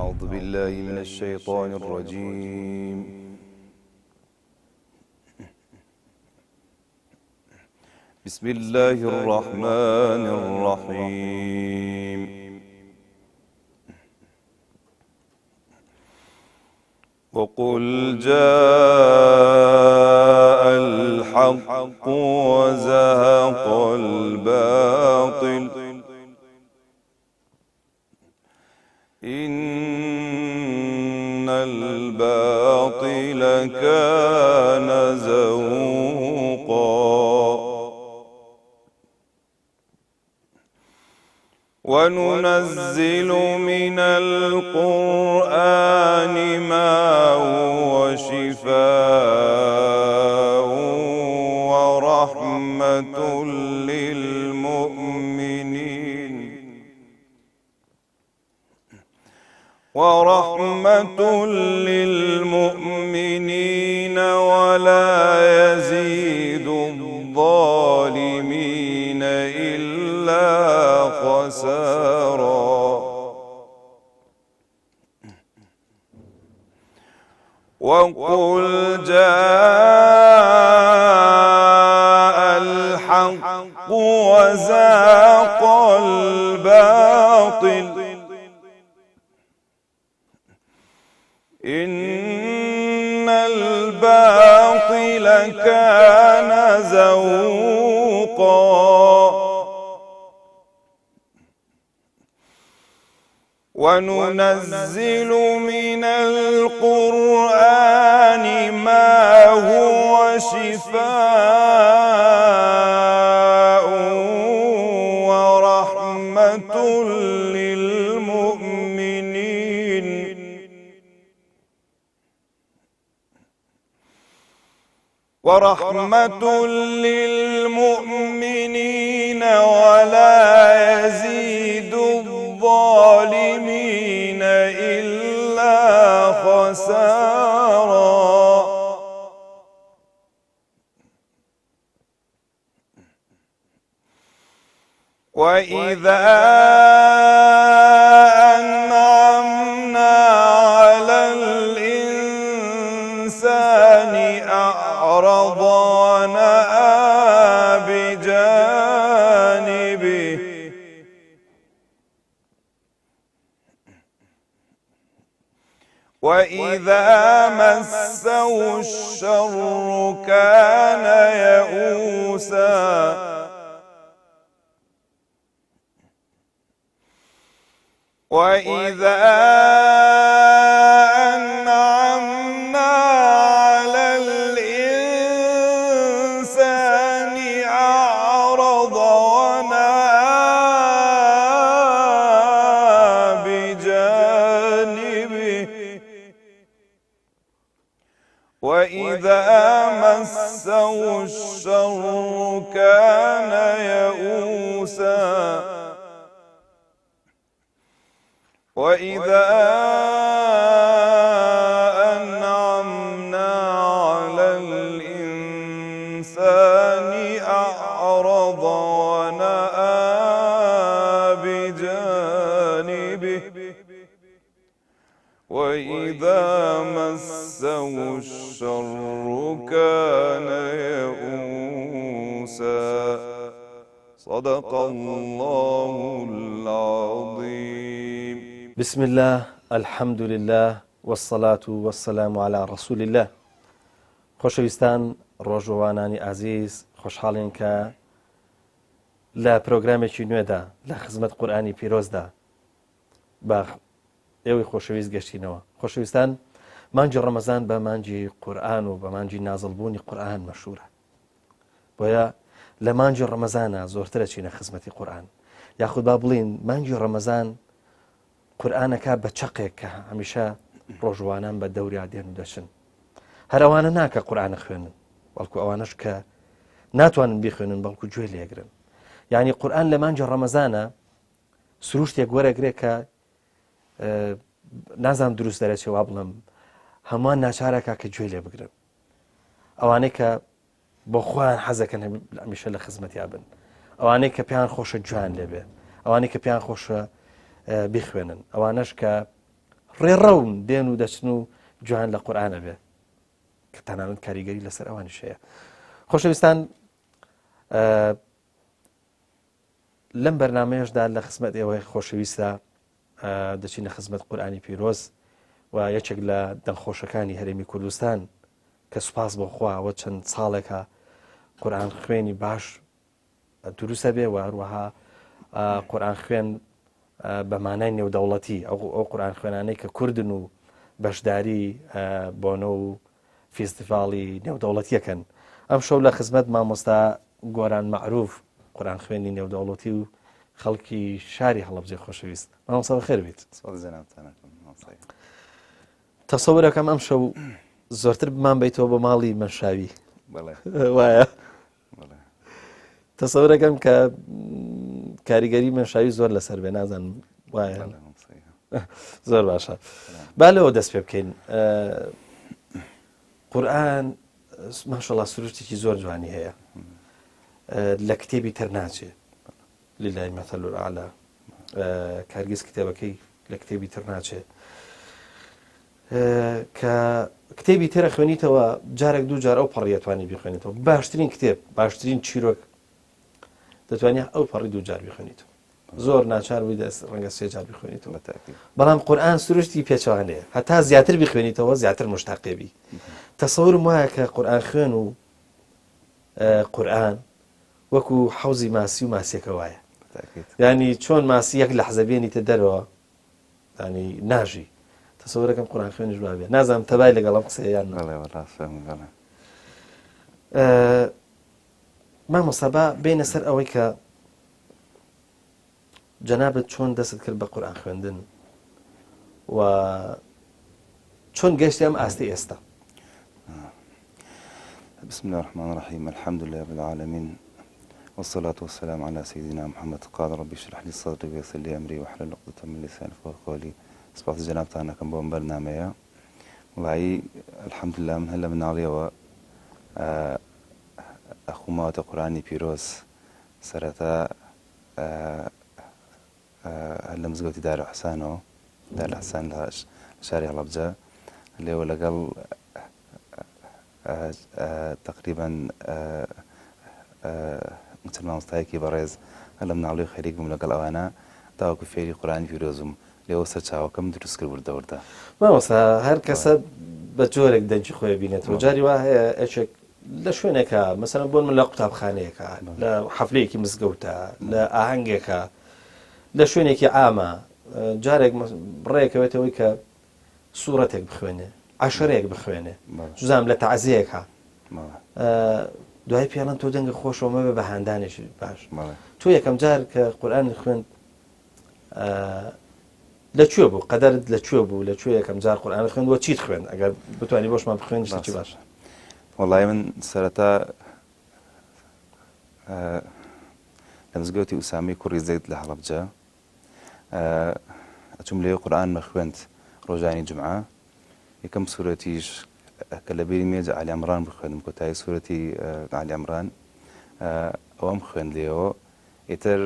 أعوذ بالله من الشيطان الرجيم. بسم الله الرحمن الرحيم. وقل جاء الحق وزهق الباطل إن الباطل كان زهوقا وننزل من القرآن ما هو شفاء ورحمة للمؤمنين ولا يزيد الظالمين إلا خسارا. وقل جاء الحق وزهق الباطل إن الباطل كان زهوقا وننزل من القرآن ما هو شفاء ورحمة للمؤمنين ولا يزيد الظالمين إلا خسارا. وإذا أنعمنا على الإنسان أعرض ونأى بجانبه وإذا مسه الشر كان يئوسا. وإذا أنعمنا على الإنسان أعرض ونأى بجانبه وإذا مسه الشر كان يئوسا. وإذا أنعمنا على الإنسان أعرض ونأى بجانبه وإذا مسه الشر كان يئوسا. صدق الله العظيم. بسم الله الحمد لله والصلاة والسلام على رسول الله. خۆشەویستان ڕۆژەوانانی ئازیز، خۆشحاڵین کە لە پرۆگرامێکی نوێدا لە خزمەت قورئانی پیرۆزدا بە ئێوەی خۆشەویست گەشتینەوە. خۆشەویستان، مانگی ڕەمەزان بە مانگی قورئان و بە مانگی نازڵبوونی قورئان مەشهورە، بۆیە لە مانگی ڕەمەزانە زۆرترە چینە خزمەتی قورئان، یاخود با بڵین مانگی ڕەمەزان قورئانەکە بە چەقێک کە هەمیشە ڕۆژوانان بە دەوریا دێن و دەچن. هەر ئەوانە ناکە قورئانە خوێنن، بەڵکو ئەوانەش کە ناتوانن بیخوێنن بەڵکو گوێ لێگرن. یعنی قورئان لە مانگی ڕەمەزانە سروشتێک وەرەگرێ کە نازانم دروست دەرەچێ وا بڵم هەمووان ناچارەکە کە گوێ لێ بگرن. ئەوانەی کە بۆ خۆیان حەزەکەن هەمیشە لە خزمەتیا بن، ئەوانەی کە پێیان خۆشە جوان لێبێ، ئەوانەی کە پێیان خۆشە بیخوێنن، ئەوانەش کە ڕێڕەون دێن و دەچن و جوان لە قورئانە بێ کە تەنانەت کاریگەری لەسەر ئەوانیش هەیە. خۆشەویستان، لەم بەرنامەیەشدا لە خزمەت ئێوەی خۆشەویستە دەچینە خزمەت قورئانی پیرۆز و یەکێک لە دڵخۆشەکانی هەرێمی کوردستان کە سوپاس بۆ خواوە چەند ساڵێکە قورئان خوێنی باش دروستە بێ و هەروەها قورئان خوێن بە مانای نێودەوڵەتی ئەو قورئان خوێنانەی کە کوردن و بەشداری بۆنە و فیستیڤاڵی نێودەوڵەتیەکەن. ئەم شەو لە خزمەت مامۆستا گۆران مەعروف قورئان خوێنی نێودەوڵەتی و خەڵکی شاری هەڵەبجە خۆشەویست. مامۆستا بەخێر بیت. تەسەوورەکەم ئەم شەو زۆرتر بمان بیتەوە بۆ ماڵی مەشاوی وایە. تەسەورەکەم کە کاریگەری مەشاوی زۆر لەسەر بێ، نازانم وایە. زۆر باشە. با لەوە دەست پێ بکەین. قورئان ماشەڵڵا سروشتێکی زۆر جوانی هەیە، لە کتێبی تر ناچێ، لله المەثل الأعلى، کارگیز کتێبەکەی لە کتێبی تر ناچێ، کە کتێبی ترە خوێنیتەوە جارێک دوو جار ئەو پەڕی دەتوانی بخوێنیتەوە. باشترین کتێب، باشترین چیرۆک دەتوانێت ئەو پەڕی دوو جار بخوێنیتەوە، زۆر ناچار بووی دەست ڕەنگە سێ جار بخوێنیتەوە. بەڵام قورئان سروشتی پێچەوانەیە، هەتا زیاتر بخوێنیتەوە زیاتر مشتاقێبی. تەسەورم وایە کە قورئان خوێن و قورئان وەکو حەوزی ماسی و ماسیەکە وایە، ینی چۆن ماسی یەک لەحزە بێنیتە دەرەوە ینی ناژی. تەسەورەکەم قورئان خوێنیش وا بێ. نازانم تەبای لەگەڵ ئەم قسەیە یان مامۆستا با بینە سەر ئەوەی کە جەنابەت چۆن دەست کرد بە قورئان خوێندن و چۆن گەشتی ئەم ئاستی ئێستا. بسم الله الرحمن الرحيم، الحمد لله رب العالمين، والصلاة والسلام على سيدنا محمد. قال ربي اشرح لي صدري ويسر لي أمري واحلل عقدة من لساني يفقهوا قولي. سبحان جناب تاعنا كم بوم برنامج والله الحمد لله من هلا من عليه و أخو مات قرآني بيروز سرتا هلا مزقوتي دار حسانه دار حسان شارع لبجة اللي هو لقل تقريبا مثل ما مستحيكي برز هلا من عليه خيريكم لقل أوانا تاوكو فيري قرآني بيروزم لێەوە سەرچاوەکەم دروست کرد وردەوردە. مامۆستا هەر کەسە بە جۆرێک دەنجی خۆی بینێتەوە. جاری وا هەیە ئەچێک لە شوێنێکە مەسەڵەن بۆن من لە قوتابخانەیەکە، لە حەفلەیەکی مزگەوتە، لە ئاهەنگێکە، لە شوێنێکی عامە، جارێک ڕێیەکەوێتەوەی کە سوورەتێک بخوێنێ، عەشرەیەک بخوێنێ، جوزام لە تەعزیەکە، دوای پێڵەن تۆ دەنگە خۆشەوە مەبێ بە هاندانێکی باش. تۆ یەکەم جار کە قورئان خوێن لەکوێ بوو؟ قەدەرت لەکوێ بوو؟ لەکوێ یەکەم جار قورئان خوێندووە؟ چیت خوێن؟ ئەگەر بتوانی بۆشمان بخوێنی چی باش. وەڵای من سەرەتا لە مزگەوتی ئوسامی کوڕی زەید لە هەڵەبجە ئەچووم لێ قورئانمە خوێند ڕۆژانی جومعە. یەکەم سوورەتیش کە لە بیری مێجە ئالی عەمران بخوێندم، کۆتایی سوورەتی ئالی عەمران ئەوەم خوێند لێەوە. ئیتر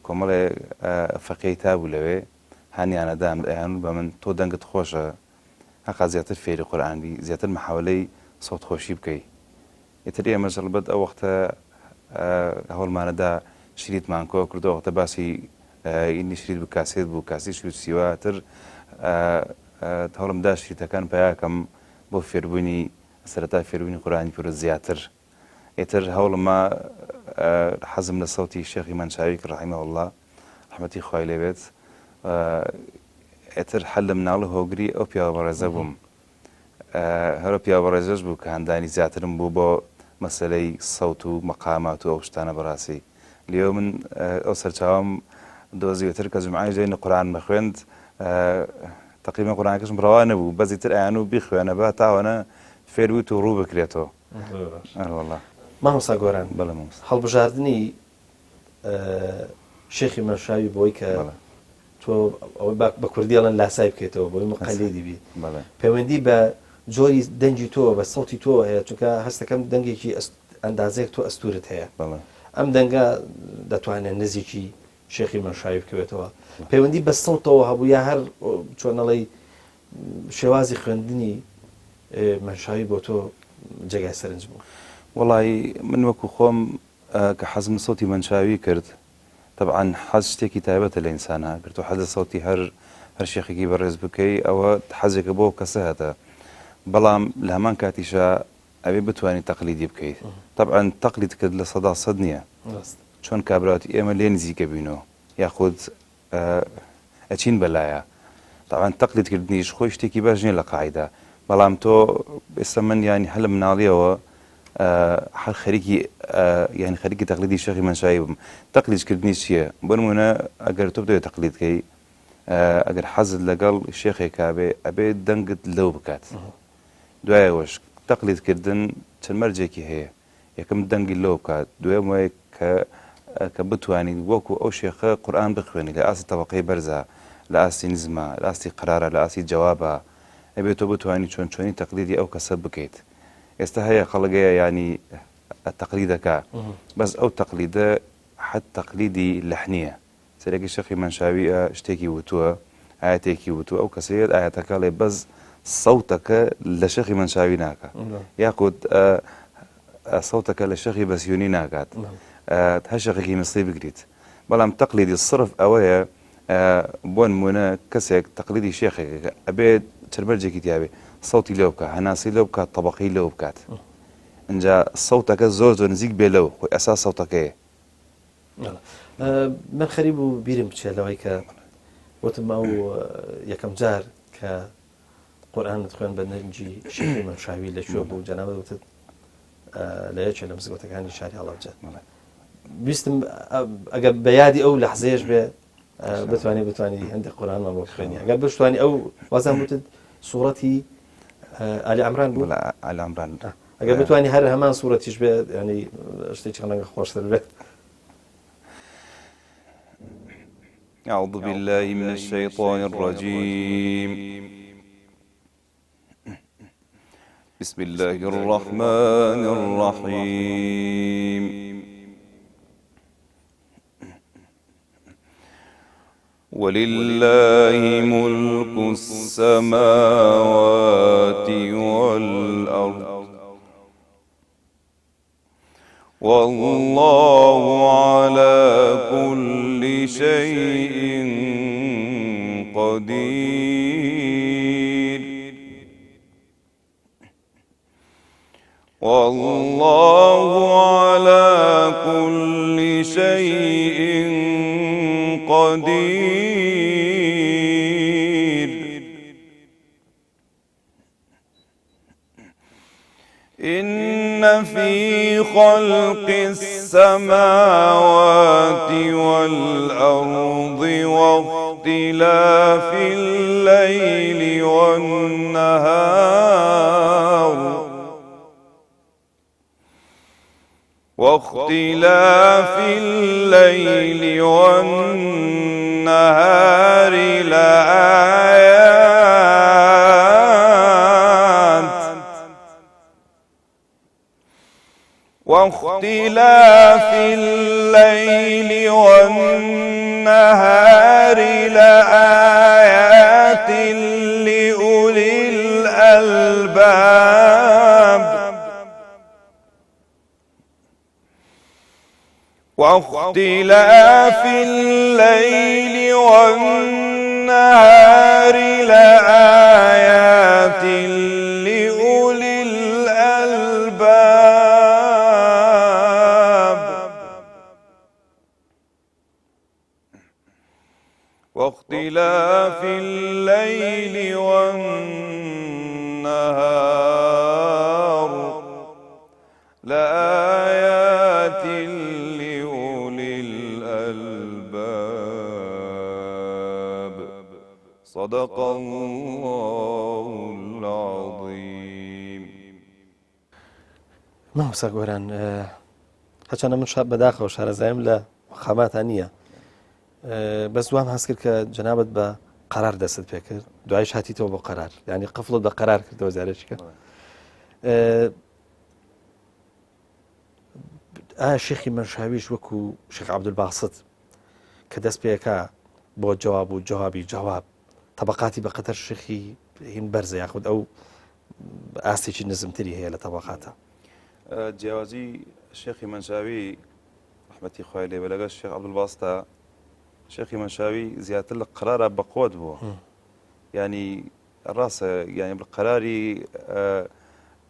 کۆمەڵێ فەقێی تابوو لەوێ هانیانەدام ئەیان بە من تۆ دەنگت خۆشە هەقا زیاتر فێری قورئانی زیاتر محاولەی سەوت خۆشی بکەی. ئیتر ئێمەش هەڵبەت ئەو وەختە هەوڵمانەدا شریتمان کۆ کردەوە، وەختە باسی ئینی شرید بوو، کاسێت بوو، کاسی شرید سیواتر هەوڵمدا شریتەکان پەیاکەم بۆ فێربوونی سەرەتا فێربوونی قورئانی پیرۆز زیاتر. ئیتر هەوڵما حەزم لە سەوتی شێخی مەنشاوی کرد ڕەحیمەهو الله ڕەحمەتی خوای لێ بێت. ئیتر حەل لە مناڵە هۆگری ئەو پیاوە بەڕێزە بووم، هەرە پیاوە بەڕێزەش بوو کە هەندانی زیاترم بوو بۆ مەسەلەی سەوت و مەقامات و ئەو شتانە بەڕاستی. لێو من ئەو سەرچاوەم دۆزیوەتر کە جومعای ژێنە قورئان بخوێند تقریبا قورئانەکەشم بڕەوا نەبوو، بەزی تر ئەیان و بیخوێنە بە تاوانە فێر بوویت و ڕوو بکرێتەوە. وەڵڵا مامۆستا گۆران، بەڵێ مامۆستا، هەڵبژاردننی شێخی مەشاوی بۆی کە تۆ ئەوەی بە کوردی ئەڵێن لاسای بکەیتەوە بۆی مقەلیدی بی، پەیوەندی بە جۆری دەنجی تۆ بە سەوتی تۆ هەیە، چونکە هەستەکەم دەنگێکی ئەندازەیەک تۆ ئەستورت هەیە. ئەم دەنگە دەتوانێت نزیکی شێخی منشاوی بکەوێتەوە پەیوەندی بە سەوتەوە هەبوو یا هەر چۆنەڵی شێوازی خوێندنی منشاوی بۆ تۆ جێگای سەرنج بوو؟ وڵی من وەکو خۆم کە حەزم سەوتی منشاوی کرد طبعا حەز شتێکی تایبەتە لە ئینسانە کرد و حەز سەوتی هەر شێخێکی بەڕێز بکەی ئەوە حەزێکە بۆ کەسە هەتە بەڵام لە هەمان کاتیشە ئەوێ بتوانانی تەقلیدی بکەیت طبعا تەقلید کرد لە سەدا سەد نییە چۆن کابراوەتی ئێمە لێ نزیکە بینەوە یاخود ئەچین بەلایە طبعا تەقلیدکردنیش خۆی شتێکی باش نییە لە قاعیدا بەڵام تۆ ئێستا من ینی هەل مناڵیەوە هەر خەریکی ینی خەریکی تەقلیدی شێخی منشاوی بم تەقلیدکردنی چییە بۆ نمونە ئەگەر تۆ بدەوێت تەقلیدکەی ئەگەر حەزت لەگەڵ شێخێکا بێ ئەبێ دەنگت لەو بکات دوایەوەش تەقلیدکردن چەند مەرجێکی هەیە یەکەم دەنگی لەو بکات دوێم وایە کە بتوانیت وەکو ئەو شێخە قورئان بخوێنی لە ئاستی تەبەقەی بەرزە لە ئاستی نزمە لە ئاستی قرارە لە ئاستی جوابە ئەبێت تۆ بتوانی چۆن چۆنی تەقلیدی ئەو کەسە بکەیت ئێستا هەیە خەڵگەیە ینی تەقلیدەکە بەس ئەو تەقلیدە حەد تەقلیدی لەحنیە سەرێکی شێخی منشاوی شتێکی وتووە ئاەتێکی وتووە ئەو کەسەیەت ئاەتەکە لێ بەس سەوتەکە لە شێخی منشاوی ناکە یاخود سەوتەکە لە شێخی بەسیونی ناکات هەر شێخێکی مسڵی بگریت بەڵام تەقلیدی صرف ئەوەیە بۆ نمونە کەسێک تەقلیدی شێخێکە ئەبێت چربەرجێکی تیاوێ سەوتی لێو بکات هەناسی لێو بکات تەبەقەی لێو بکات اینجا سەوتەکە زۆر زۆر نزیک بێ لەو خۆی ئەساس سەوتەکەیە من خەریب بوو بیرم بچێت لەوەی کە وتم ئەو یەکەم جار کە قورئانت خوێن بە نەنجی شێخی منشاوی لەکوێ بوو جەنابەت وتت لە یەکێ لە مزگەوتەکانی شاری هەڵەبجە ویستم ئەگەر بە یادی ئەو لەحزەیەش بێ بتوانی هەندێک قورئانمان بۆ بخوێنی ئەگەر بتوانی ئەو وازان وتت سوورەتی ئالی عەمران بوو ئالی عەمران ئەگەر بتوانی هەر هەمان سوورەتیش بێت ینی شتێکی ڕەنگە خۆشتر بێت أعوذ بالله من الشيطان الرجيم بسم الله الرحمن الرحيم ولله ملك السماوات والأرض والله على كل شيء قدير والله على كل شيء قدير إن في خلق السماوات والأرض واختلاف الليل والنهار واختلاف الليل والنهار لآيات لأولي الألباب واختلاف الليل والنهار لآيات لأولي الألباب واختلاف الليل والنهار لآيات لأولي الألباب صدق الله العظيم. مامۆستا گۆران هەرچەندە من بەداخەوە شارەزایم لە مەقاماتان نییە بەس دوام هەست کرد کە جەنابەت بە قەرار دەست پێ کرد دوایش هاتیتەوە بۆ قەرار یعنی قفڵت بە قەرار کردەوە جارێکیکە ئایا شێخی منشاویش وەکو شێخ عەبدولباست کە دەست پێەکە بۆ جواب و جوابی جواب طبقاتی بەقەتەر شێخی هین بەرزە یاخود ئەو ئاستێکی نزمتری هەیە لە طبقاتە. جیاوازی شێخی منشاوی رحمەتی خوای لێ بە لەگەڵ شێخ عەبدولباستا شێخی منشاوی زیاتر لە قرارە بەقوت بووە ینی ڕاستە ینی قەراری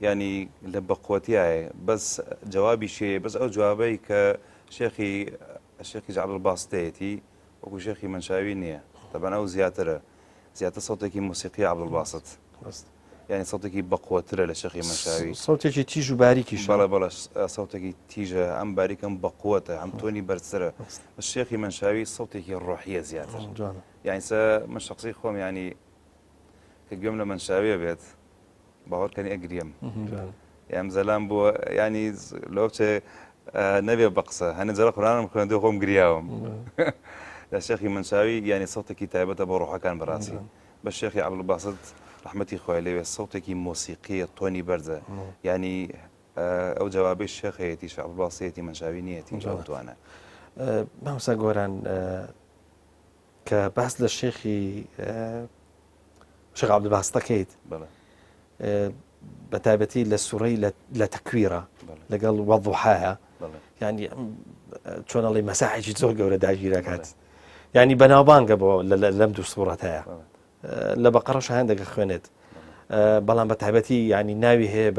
ینی لە بەقوتیایە بەس جوابی شێ بەس ئەو جوابەی کە شێخی عەبدولباستەیەتی وەکو شێخی منشاوی نییە طبعاً ئەو زیاترە زیاتر سەوتێکی موسیقی عەبدولباست ینی سەوتێکی بەقوترە لە شێخی منشاوی سەوتێکی تیژ و باریکیش بەڵێ سەوتێکی تیژە ئەم باریکەم بەقوتە ئەم تۆنی بەرزترە شێخی منشاوی سەوتێکی ڕۆحیە زیاتر یعنی من شخصی خۆم ینی کە گوێم لە منشاویە بێت باوەڕکەنی ئەگریم یام زەلام بووە ینی لۆچێ نەبێ بە قسە هەنێ جەرە قورئانم خوێندووە خۆم گریاوم لە شێخی منشاوی ینی سەوتێکی تایبەتە بۆ ڕۆحەکان بەڕاستی بە شێخی عەبدولباست رحمەتی خوای لێوێ سەوتێکی مۆسیقیە تۆنی بەرزە ینی ئەو جوابەی شێخەیەتی شێخ عەبدولباستەیەتی منشاوی نیەتی جوابتوانە. مامۆستا گۆران کە باس لە شێخی شێخ عەبدولباستەکەیت بە تایبەتی لە سوڕەی لە تەکویرە لەگەڵ وەضوحایە ینی چۆنەڵی مەساحێکی زۆر گەورە داگیرەکات ینی بەناوبانگە بۆ لەم دوو سوورەت هەیە لە بەقەڕەش هەندێک خوێنێت بەڵام بە تایبەتی ینی ناوی هەیە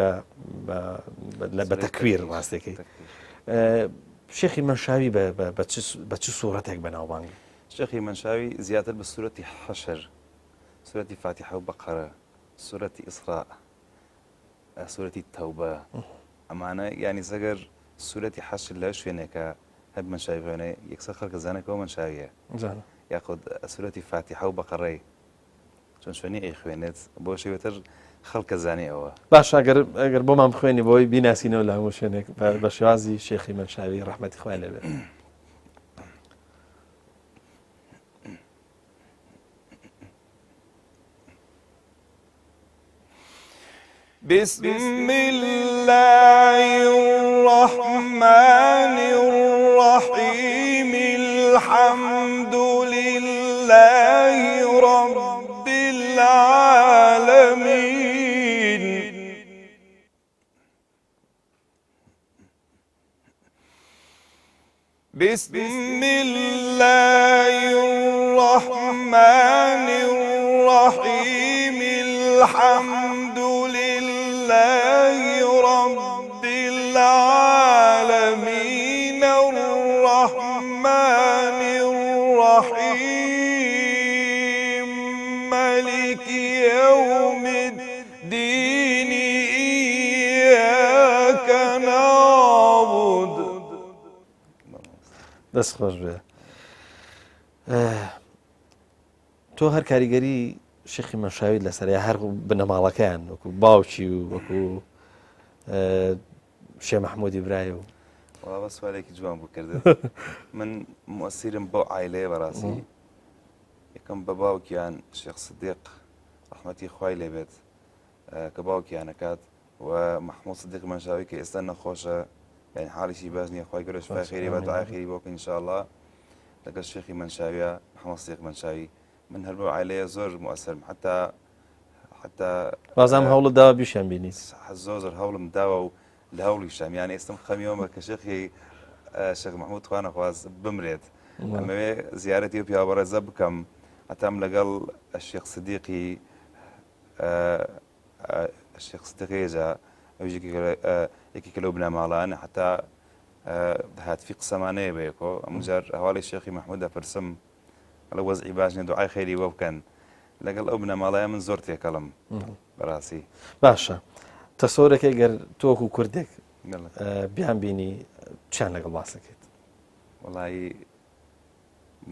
بە تەکویر ڕاستەکەی شێخی منشاوی بە چ سوورەتێک بەناوبانگی؟ شێخی منشاوی زیاتر بە سوورەتی حەشر سوورەتی فاتحە و بەقەرە سوورەتی ئیسراء سوورەتی تەوبە ئەمانە ینی سەگەر سوورەتی حەشر لە شوێنێکە هەب منشاوی خوێنێ یەکسەر خەڵکە زانێکەوە منشاویە یاخود سوورەتی فاتحە و بەقەڕەی چۆن شوێنی ئەی خوێنێت بۆ شێوەتر خەڵکە زانێ ئەوە باش ئەگەر بۆمان بخوێنی بۆی بیناسینەوە لە هەموو شوێنێک بە شێوازی شێخی منشاوی ڕەحمەتی خوای لێبێت. بسم الله الرحمن الرحيم الحمد لله رب العالمين بسم الله الرحمن الرحيم الحمد لله رب العالمين الرحمن الرحيم مالك يوم الدين إياك نعبد. دەست خۆش بێ تۆ هەر کاریگەری شێخی منشاوی لەسەر هەر بنەماڵەکەیان وەکو باوکی و وەکو شێ مەحموودی برایە و وڵا بە سوالێکی جوان بوو کردت من مؤسیرم بۆ عایلەیە بەڕاستی یەکەم بە باوکیان شێخ سدیق ڕەحمەتی خوای لێبێت کە باوکیانەکات و مەحموود سدیق منشاوی کە ئێستا نەخۆشە یعنی حاڵیشی باش نییە خوای گەورە شفای خێری بە دوعای خێری بۆ بکەین ئینشاءالله لەگەڵ شێخی منشاویە محەممەد سدیق منشاوی من هەر بۆ عایلەیە زۆر مؤسرم حتا بازام هەوڵت داوە بیشیان بینیت زۆر هەوڵم داوە و لە هەوڵیشتم یانی ئێستم خەمیەوە کە شێخی شێخ مەحموود خوا نەخواست بمرێت ئەمەوێ زیارەتی و پیاوەڕێزە بکەم هەتام لەگەڵ شێخ سدیقی شێخ سدیقێجا یەکێکە لەو بنەماڵانە حتا هاتفی قسەمانەیە بەیەکۆ ئەمجار هەواڵی شێخی مەحموود دەپرسم لە وەزعی باش نیە دوعای خێری بۆ بکەن لەگەڵ ئەو بنەماڵایە من زۆر تێکەڵم بەڕاستی. باشە تەسەورێکی گەر تۆکو کوردێک بیان بینی چیان لەگەڵ باسەکەیت؟ وەڵایی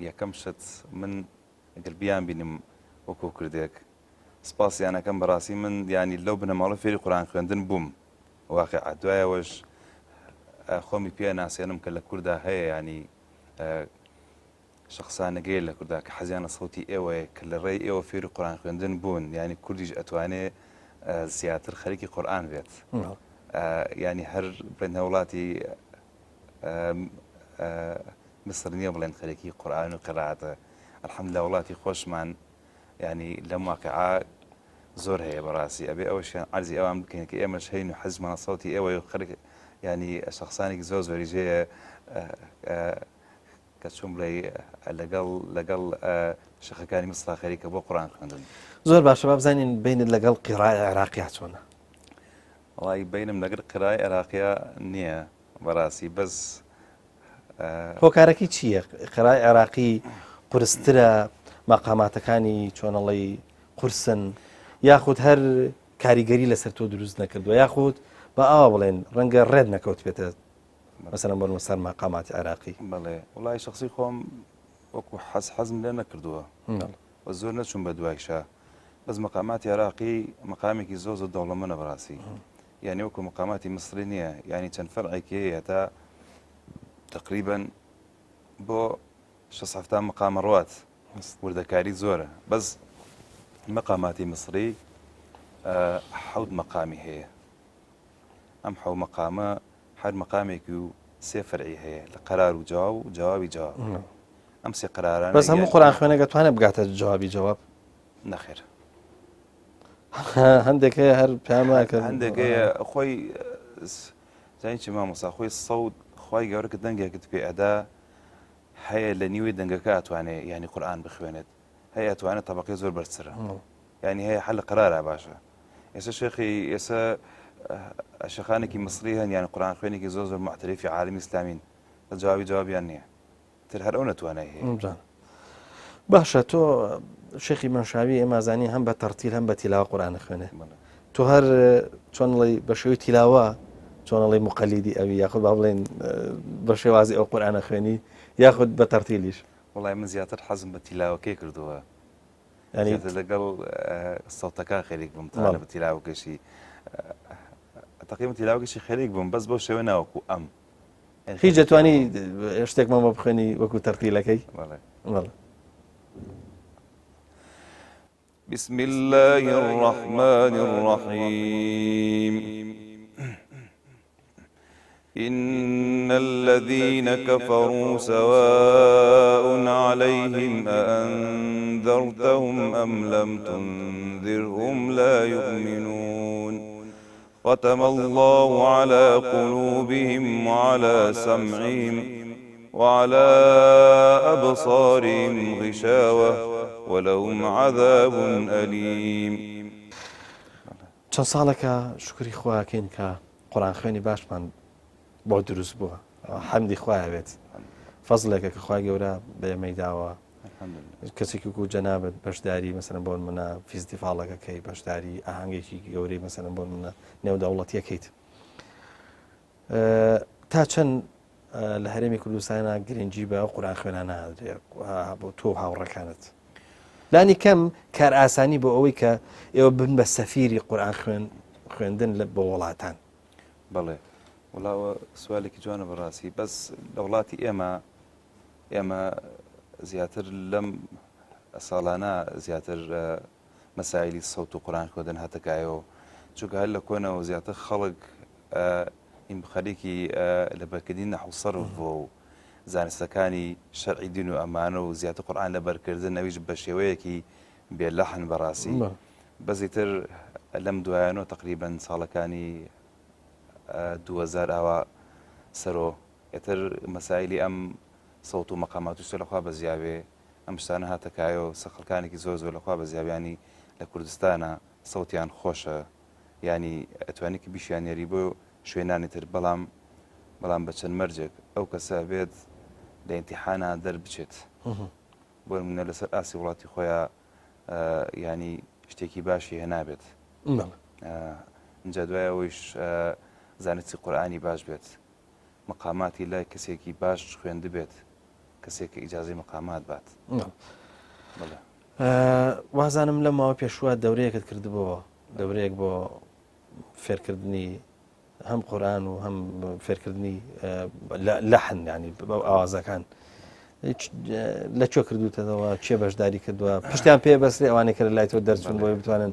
یەکەم شت من ئەگەر بیان بینیم وەکو کوردێک سپاسیانەکەم بەڕاستی من ینی لەو بنەماڵە فێری قورئان خوێندن بووم واقعا دوایەوەش خۆمی پێ ناسێنم کە لە کووردا هەیە ینی شخصانەگەی لە کووردا کە حەزیانە سەوتی ئێوەیە کە لە ڕێی ئێوە فێری قورئان خوێندن بوون ینی کوردیش ئەتوانێ زیاتر خەریکی قورئان بێت ینی هەر بڵێن هەوڵاتی مصر نییە بڵێن خەرێکی قورآن و قراعەتە الحەمدلله وڵاتی خۆشمان ینی لەم واقعا زۆر هەیە بەڕاستی ئەبێ ئەوەشیان عەرزی ئەوان بکەین کە ئێمەش هەین و حەزمان سەوتی ئێوە و خەرک ینی شەخسانێکی زۆر زۆری ژەیە کە چۆن بڵێ لەگەڵ شەخەکانی مسترا خەریکە بۆ قورآن خوێندن زۆر باشە با بزانین بینت لەگەڵ قیڕای عێراقیا چۆنە وڵی بینم لەگەڵ قرای عێراقیە نییە بەڕاستی بەس هۆکارەکەی چییە؟ قیڕای عێراقی قورسترە مەقاماتەکانی چۆنەڵی قورسن یاخود هەر کاریگەری لەسەر تۆ دروست نەکردووە یاخود بە ئاوا بڵێن ڕەنگە ڕێت نەکەوت بێتە مەسەلەن بۆ سەر مەقاماتی عێراقی بەڵێ وڵی شخصی خۆم وەکو حەزم لێ نەکردووە و زۆر نەچوون بە دوایشە بەس مەقاماتی عێراقی مەقامێکی زۆر زۆر دەوڵەمەندە بەڕاستی یعنی وەکو مەقاماتی مصری نییە ینی چەند فەرعێکی هەیە تا تقریبا بۆ 6 مقامە ڕوات وردەکاری زۆرە بەس مەقاماتی مصری 7 مەقامی هەیە ئەم 7 مەقامە هەر مەقامێکی و 3 فەرعی هەیە لە قەرار و جواب و جوابی جواب ئەم 3 قەرارانە بەس هەموو قورئان خوێنەکە توانێت بگاتە جوابی جواب نەخێر هەندێک هەیە هەر پێیان وایە کە هەندێک هەیە خۆی زانی چی مامۆستا خۆی سەود خی گەورە کە دەنگێکت پێ ئەدا هەیە لە نیوەی دەنگەکە ئەتوانێت ینی قورئان بخوێنێت هەیە ئەتوانێت تەبەقەی زۆر بەرزترە ینی هەیە حل قەرارە باشە ئێستا شێخی ئێستا شەخانێکی مصری هەن یان قورئان خوێنێکی زۆر زۆر معتەرفی عالمی ئیسلامین لە جوابی جوابیان نییە تر هەر ئەو نەتوانای هەیە باشە تۆ شێخی منشاوی ئێمە زانی هەم بە تەرتیل هەم بە تیلاوە قورئان خوێنێ تۆ هەر چۆنڵی بە شێوەی تیلاوە چۆنڵی مقەلیدی ئەوی یاخود با بڵێن بە شێوازی ئەو قورئانە خوێنی یاخود بە تەرتیلیش وڵای من زیاتر حەزم بە تیلاوەکەی کردووە ینی لەگەڵ سەوتەکە خێریک بووم تا بە تیلاوەکەشی تقریبا تیلاوەکەشی خێریک بووم بەس بۆ شێوە ناوەکو ئەم هیچ دەتوانی شتێکمان بۆ بخوێنی وەکو تەرتیلەکەی بەڵێ بسم الله الرحمن الرحيم إن الذين كفروا سواء عليهم أأنذرتهم أم لم تنذرهم لا يؤمنون ختم الله على قلوبهم وعلى سمعهم وعلى أبصارهم غشاوة ولهم عذاب أليم چەند ساڵێکە شکری خۆیاکەین کە قورئان خوێنی باشمان بۆ دروست بووە حەمدی خۆیان بێت فەزلێکە کە خوا گەورە بەێمەی داوە کەسێکی وەکو جەنابەت بەشداری مەسەلەن بۆ منە فیستیڤاڵەکەکەی بەشداری ئاهەنگێکی گەورەی مەسەلەن بۆ منە نێودەوڵەتیەکەیت تا چەند لە هەرێمی کوردستانە گرنگی بە قورئان خوێنانە بۆ تۆ هاوڕەکانت لانی کەم کار ئاسانی بۆ ئەوەی کە ئێوە بن بە سەفیری قورئان خوێندن بۆ وڵاتان بەڵێ وڵاوە سوالێکی جوانە بەڕاستی بەس لە وڵاتی ئێمە زیاتر لەم ساڵانە زیاتر مەسایلی سەوت و قورئان خوێندن هاتەکایەوە چونکە هەر لە کۆنەوە زیاتر خەڵک این خەریکی لە بەرکردنی نەحو سەرف بووە و زانستەکانی شەرعی دین و ئەمانە و زیاتر قورئان لە بەرکردن ئەویش بە شێوەیەکی بێلەحن بەڕاستی بەزیتر لەم دوایانەوە تقریبا ساڵەکانی 2000 ئاوا سەرۆ ئێتر مەسایلی ئەم سەوت و مەقامات و شتە لەخوا بەزیاوێ ئەم شتانە هاتەکایەوە سەخەکانێکی زۆر زۆر لەخوا بەزیاویانی لە کوردستانە سەوتیان خۆشە ینی ئەتوانێکی بیشیانێری بۆ شوێنانی تر بەڵام بە چەند مەرجێک ئەو کەسە بێت لە ئیمتیحانە دەربچێت بۆ منە لەسەر ئاسی وڵاتی خۆیان ینی شتێکی باشی هێنابێت اینجا دوای ئەوەیش زانستی قورئانی باش بێت مەقاماتی لای کەسێکی باش خوێندە بێت کەسێک کە ئیجازەی مەقامات بات وازانم لە ماوە پێشوە دەورەیەکت کردبەوە دەورەیەک بۆ فێرکردنی هەم قورئان و هەم فێرکردنی لەحن ینی ئاوازەکان لەکوێ کردوتەوە چێ بەشداری کردووە پشتیان پێ بەسرێ ئەوانەی کە لە لای تۆ دەرچوون بۆی بتوانن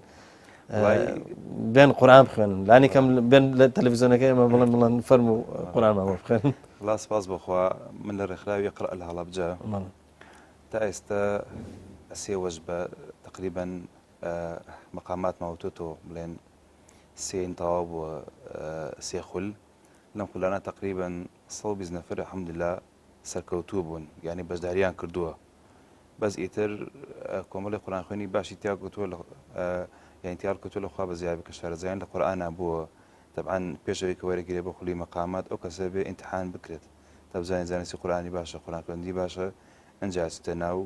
بێن قورئان بخوێنن لانی کەم بێن لە تەلەڤیزیۆنەکەی ئێمە بڵێن فەرموو قورئانمان بۆ بخوێنن الله سپاس بخوا من لە ڕێکخراوی قڕە لە هەڵەبجە تا ئێستا سێوەش بە تقریبا مقامات ماوتۆ بڵێن سێن تەواو بووە سێ خول لەم خولانە تقریبا 120 نەفر الحەمدوللا سەرکەوتوو بوون یعنی بەشداریان کردووە بەس ئیتر کۆمەڵی قورئان خوێنی باشی تیا کردووە یعنی تیار کردووە لەخوا بەزیابی کە شارەزایان لە قورئانە بووە طبعا پێشەوەی کە وەرەگیرێ بە خولی مەقامات ئەو کەسە بێ ئیمتیحان بکرێت تا بزانێت زانستی قورئانی باشە قورئان خوێندی باشە ئەنجا چتە ناو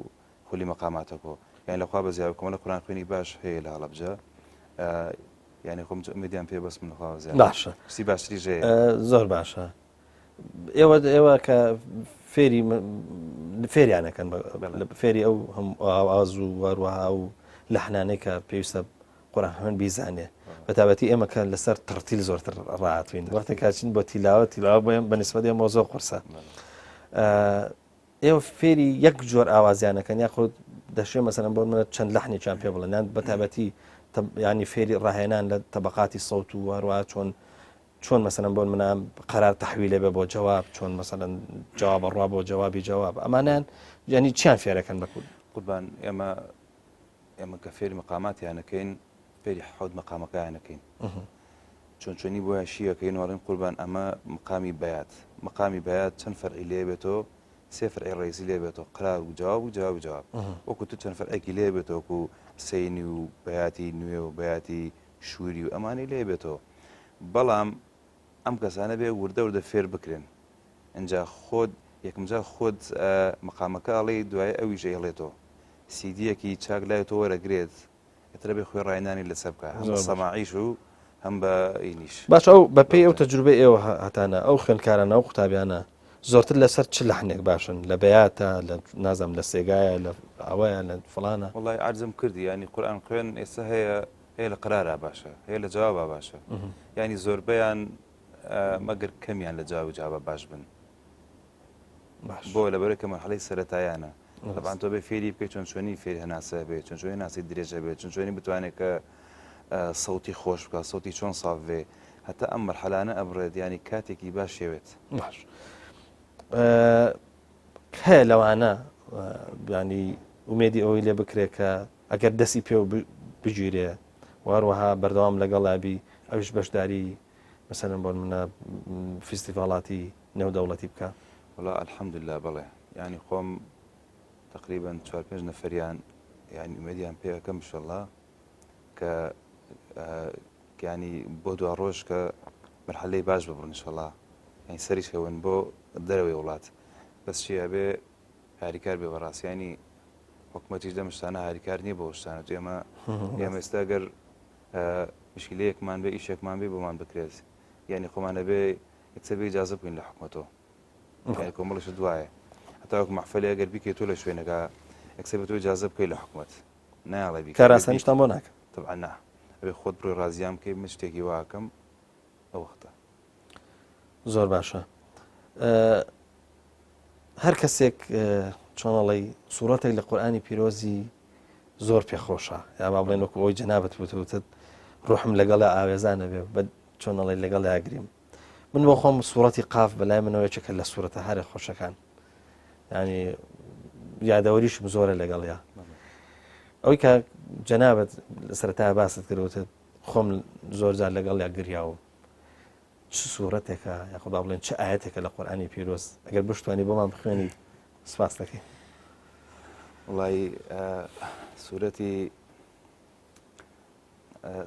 خولی مەقاماتەکەوە یعنی لەخوا بەزیابی کۆمەڵی قورئان خوێنی باش هەیە لە هەڵەبجە یعنی خۆم ئومیدیان پێ بەس من لەخوا بەزیابی باشە کسی باشتری ژەیە زۆر باشە ئێوە کە فێریانەکەن فێری ئەو هەم ئاواز و وەروەها و لەحنانەی کە پێویستە قورئان خوێن بیزانێ بەتابەتی ئێمە کە لەسەر ترتیل زۆرتر ڕاهاتوین وەختێک کاچین بۆ تیلاوە بۆ بەنسبەت ئێمە زۆر قورسە ئێوە فێری یەک جۆر ئاوازیانەکەن یاخود دەشێ مەسەلەن بۆ منە چەند لەحنێکیان پێ بڵێن یان بەتابەتی ینی فێری ڕاهێنان لە تەبەقاتی سەوت و هەروەها چۆن مەسەلەن بۆ منە قەرار تەحویلێ بێ بۆ جەواب چۆن مەسەلەن جواب ڕوا بۆ جوابی جواب ئەمانیان ینی چیان فێرەکەن بەکوت قوربان ئێمە کە فێری مەقاماتیانەکەین فێری حەوت مەقامەکەیانەکەین چۆنی بۆ شیەکەین وەڵێن قوربان ئەمە مقامی بەیات چەند فەرعی لێ بێتەوە سێ فەرعی ڕئیسی لێ بێتەوە قرار و جواب و جواب وەکو تو چەند فەرعێکی لێ بێتەوە وەکو سەینی و بەیاتی نوێ و بەیاتی شووری و ئەمانی لێ بێتەوە بەڵام ئەم کەسانە بێ وردە فێر بکرێن ئەجا خۆت یەکمجا خۆت مەقامەکە ئەڵێ دوای ئەویش ئەڵێتەوە سیدیەکی چاک لای تۆ وەرەگرێت ئەترە بێ خۆی ڕاینانی لەسەر بکە هەم سەماعیش و هەم بە ئینیش باش ئەو بەپێی ئەو تەجروبەی ئێوە هەتانە ئەو خوێندکارانە ئەو قوتابیانە زۆرتر لەسەر چ لەحنێک باشن لە بەیاتە لە نازام لە سێگایە لە ئەوەیە لە فڵانە وڵی عەرزم کردی ینی قورئان خوێن ئێستا هەیە لە قرارە باشە هەیە لە جوابە باشە ینی زۆربەیان مەگەر کەمیان لە جواب باش بن بۆ لەبەرەوەی کە مەرحەڵەی سەرەتایانە طبعاً تۆ بێ فێری بکەی چۆنی فێری هەناسە بێت چۆنی هەناسی درێژە بێت چۆنی بتوانێت کە سەوتی خۆش بکە سەوتی چۆن ساف بێ هەتا ئەم مەرحەلانە ئەبڕێت ینی کاتێکی باش شێوێت باش هەیە لەوانە ینی ومێدی ئەوەی لێ بکرێت کە ئەگەر دەستی پێ و بگیرێ وەروەها بەردەوام لەگەڵابی ئەوش بەشداری مەسەلەن بۆ منە فیستیڤاڵاتی نێودەوڵەتی بکە وڵا الحەمدوللا بڵێ ینی خۆم تقریبا 4-5 نەفەریان ینی ومێدیان پێ ئەەکەم انشەڵڵا کە ینی بۆ دو ڕۆژ کە مەرحەلەی باش ببڕن انشەڵڵا ینی سەریش هەون بۆ دەرەوەی وڵات بەس چیە بێ هاریکار بێ بەڕاستیانی حکومەتیش دەم شتانە هاریکار نییە بۆ شتانە تو ئێمە ئێستا گەر مشکلەیەکمان بێ ئیشێکمان بێ بۆمان بکرێت ینی خۆمانە بێ یەکسەر بێ ئیجازە بکەین لە حکومەتەوە ینی کۆمەڵیش دوایە هەتا وەک مەحفەلێ ئەگەر بیکەیت تۆ لە شوێنەکە یەکسەر بە تۆ ئیجازە بکەیت لە حکومەت نایڵێ بیکە کاراستانیشتان بۆ ناکە طبعا نا ئەبێ خۆت بڕۆی ڕازیان بکەی من شتێکی واکەم ئەو وەختە زۆر باشە هەر کەسێک چۆنەڵی سوورەتێک لە قورئانی پیرۆزی زۆر پێخۆشە یا با بڵێن وەکو ئەوی جەنابەت وتت ڕوحم لەگەڵ ئاوێزانە بێ بە چۆنەڵی لەگەڵ یاگریم من بۆ خۆم سوورەتی قاف بەلای منەوەیەکە لە سوورەتە هەرە خۆشەکان ینی یادەوەریشم زۆرە لەگەڵیا ئەوەی کە جەنابەت سەرەتا باست کردوتت خۆم زۆر جار لەگەڵ یا گریاوم چ سوورەتێکە یاخۆ با بڵێن چه ئاەتێکە لە قورئانی پیرۆز ئەگەر بشتوانی بۆمان بخوێنی سپاس دەکەین وڵی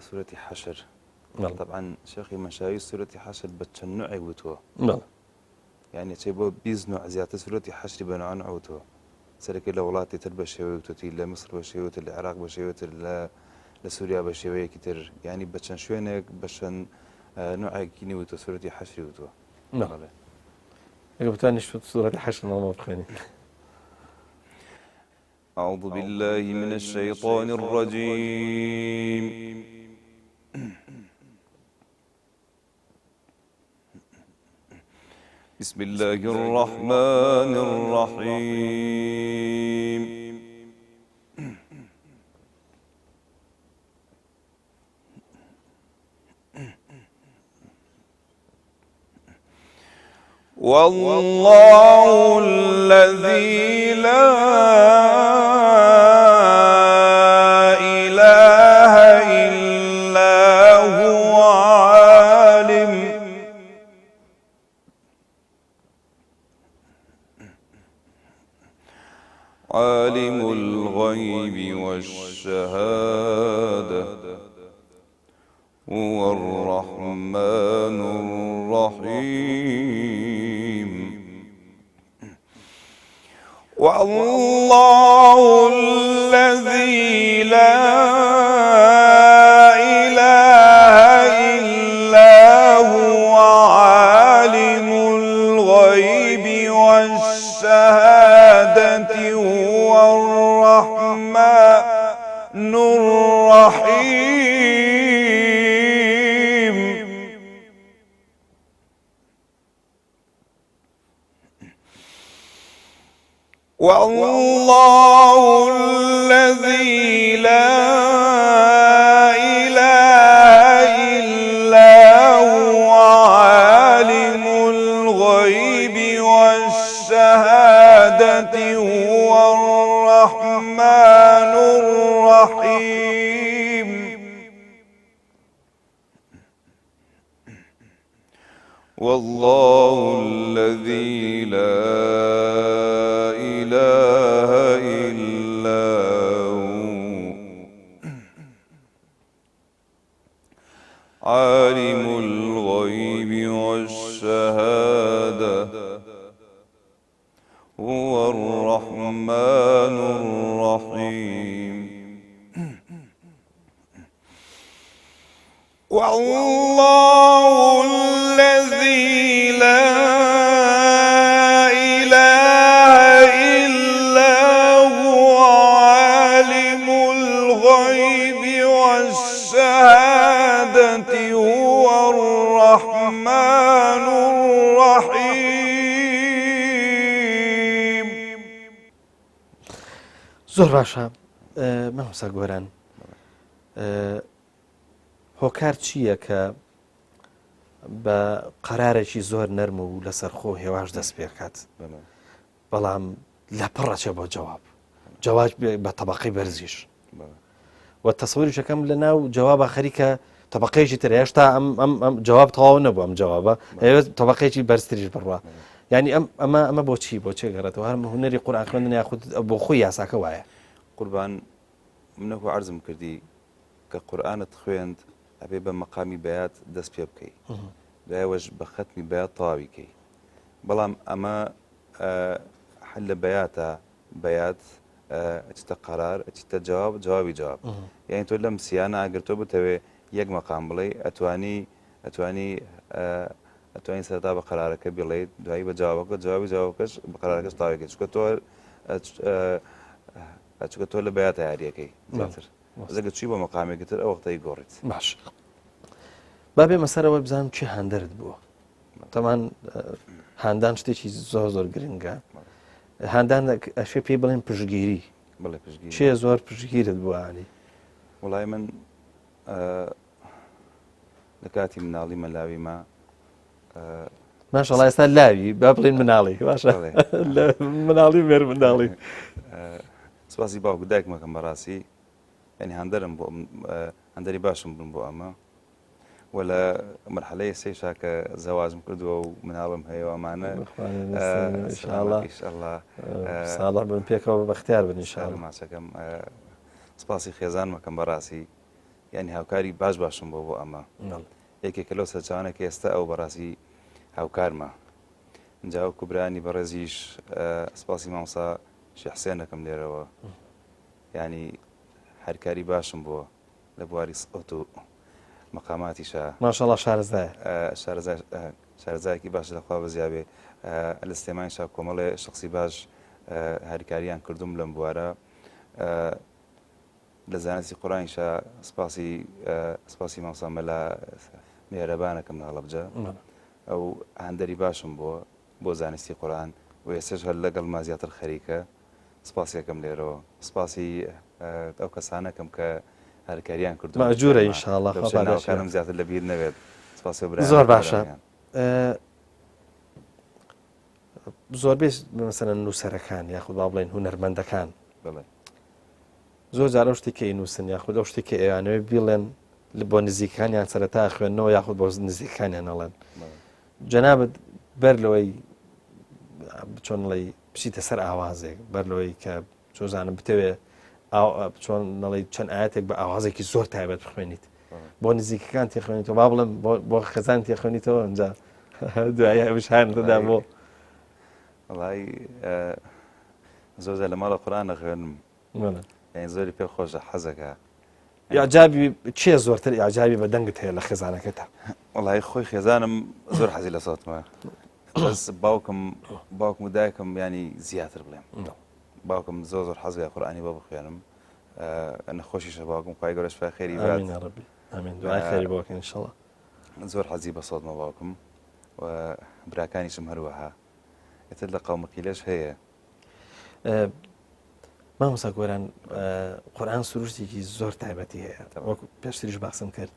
سوورەتی حەشر طبعا شێخی مەشاوی سوورەتی حەشر بە چەند نوعی وتووە یعنی چێ بۆ 20 نوع زیاتر سوورەتی حەشری بە نوع وتووە سەرەکەی لە وڵاتی تر بە شێوەی وتوتی لە مصر بە شێوەتر لە عێراق بە شێوەتر لە سووریا بە شێوەیەکی تر ینی بە چەند شوێنێک بە چەند نوعێکی نوتوە سوورەتی حەشری وتووە ئەگەر بتوانیش سوورەتی حەشر ناڵەوە بخوێنی أعوذ بالله من الشيطان الرجيم بسم الله الرحمن الرحيم والله الذي لا إله إلا هو عالم الغيب والشهادة هو الرحمن الرحيم والله الذي لا إله إلا هو عالم الغيب والشهادة هو الرحمن الرحيم والله الذي لا إله إلا هو عالم الغيب والشهادة هو الرحمن الرحيم والله الذي لا إله إلا هو عالم الغيب والشهادة هو الرحمن الرحيم والله الذي لا إله إلا هو عالم الغيب والشهادة هو الرحمن الرحيم. زۆر باشە. مەمەسا گۆران هۆکار چییە کە بە قەرارێکی زۆر نەرم و لەسەرخۆ هێواش دەست پێ بکات بەڵام لە پڕەچێ بۆ جواب بە تەبەقەی بەرزیش و تەسەووریشەکەم لە ناو جوابە خەریکە تەبەقەیەکی تر هێشتا ئەم جواب تەواو نەبوو ئەم جوابە هەیە تەبەقەیەکی بەرزتریش بڕوا یعنی ئەمە بۆچی گەڕێتەوە هەر هونەری قورئان خوێندن یاخود بۆ خۆی یاساکە وایە قوربان منەکو عەرزم کردی کە قورئانت خوێند ئەبێ بە مەقامی بەیات دەست پێ بکەی دوایەوەش بە خەتمی بەیات تەواوی کەی بەڵام ئەمە حل لە بەیات ئەچتە قەرار ئەچتە جوابی جواب یعنی تۆ لەم سیانە ئەگەر تۆ بتەوێ یەک مەقام بڵێ ئەتوانی سەرتا بە قەرارەکە بڵێیت دوایی بە جوابی جوابەکەش بە قەرارەکەش تاویکەیت چونکە تۆ لە بەیات یاریەکەی زیاتر زەگە چی بۆ مەقامێکی تر ئەو وەختەی گۆڕیت. باش بابێ مەسەرەوە بزانم چی هەندەرت بووە تەمان هاندان شتێکی زۆر گرنگە هاندان ئەشێ پێی بڵێن پشگیری چێ زۆر پشگیرت بووە عەلی؟ وڵای من لە کاتی مناڵی مەلاوی ما ماشەڵڵا ئێستا لاوی با بڵێن مناڵی باشە مناڵی مێر مناڵی سپاسی باوکو دایکمەکەم بەڕاستی ینی هەندەری باشم بوون بۆ ئەمە و لە مەرحەلەی سێشا کە زەواجم کردووە و مناڵم هەیە و ئەمانە ساڵح بن پێکەوە بەختیار بن ئینشاڵڵا ماچەکەم سپاسی خێزان مەکەم بەڕاستی ینی هاوکاری باشم بۆ ئەمە یەکێکە لەو سەرچاوانێک ئێستا ئەو بەڕاستی هاوکارمە جاو کوبرانی بەڕێزیش سپاسی مامۆستا شێخ حسێنەکەم لێرەوە ینی هەرکاری باشم بووە لە بواری سەوت و مەقاماتیشە ماشەڵڵا شارەزایەکی باش لەخوا بەزیابێ لە سلێمانیشا کۆمەڵێ شخصی باش هەرکاریان کردوم لەم بوارە لە زانستی قورئانیشا سپاسی مامۆستا مەلا میهرەبانەکەم لە هەڵەبجە ئەو هەندەری باشم بۆ زانستی قورئان و ئێستش هەر لەگەڵ ما زیاتر خەریکە سپاسیەکەم لێرەوە سپاسی ئەو کەسانەکەم کە هەرکاریان کردو ماجورە ئینشاءڵڵا ناوکانم زیاتر لەبیر نەوێت سپاسی زۆر باشە زۆربەی مەسەلەن نووسەرەکان یاخود با بڵێن هونەرمەندەکان بڵێ زۆر جارە ئەو شتێکی ئەینووسن یاخود ئەو شتێکی ئەیانەوێ بڵێن بۆ نزیکەکانیان سەرەتا خوێندنەوە یاخود بۆ نزیکەکانیان ئەڵێن جەنابەت بەر لەوەی چۆنڵی بچیتە سەر ئاوازێک بەر لەوەی کە چۆزانم بتەوێ چۆن نەڵی چەند ئاەتێک بە ئاوازێکی زۆر تایبەت بخوێنیت بۆ نزیکەکان تێخوێنیتەوە با بڵێم بۆ خەزان تێخوێنیتەوە ئەنجا دوایە بشانتەدا بۆ وڵی زۆر لە ماڵە قورآن خوێنم یان زۆری پێ خۆشە حەزەکە یاجابی چێ زۆرتر یاجابی بە دەنگت هەیە لە خێزانەکەتە وڵی خۆی خێزانم زۆر حەزی لە سەوتمە بەس باوکم و دایکم ینی زیاتر بڵێم باوکم زۆر حەزی قورئانی بۆ بخوێنم نەخۆشیشە باوکم خوای گەورە شفای خێری بات ئامین دوعای خێری بۆ بکەین ئینشەڵڵا زۆر حەزی بە سەوتمە باوکم و براکانیشم هەروەها ئێتر لە قەومەکیلەش هەیە مامۆستا گۆران قورئان سروشتێکی زۆر تایبەتی هەیە وەکو پێشتریش باسم کرد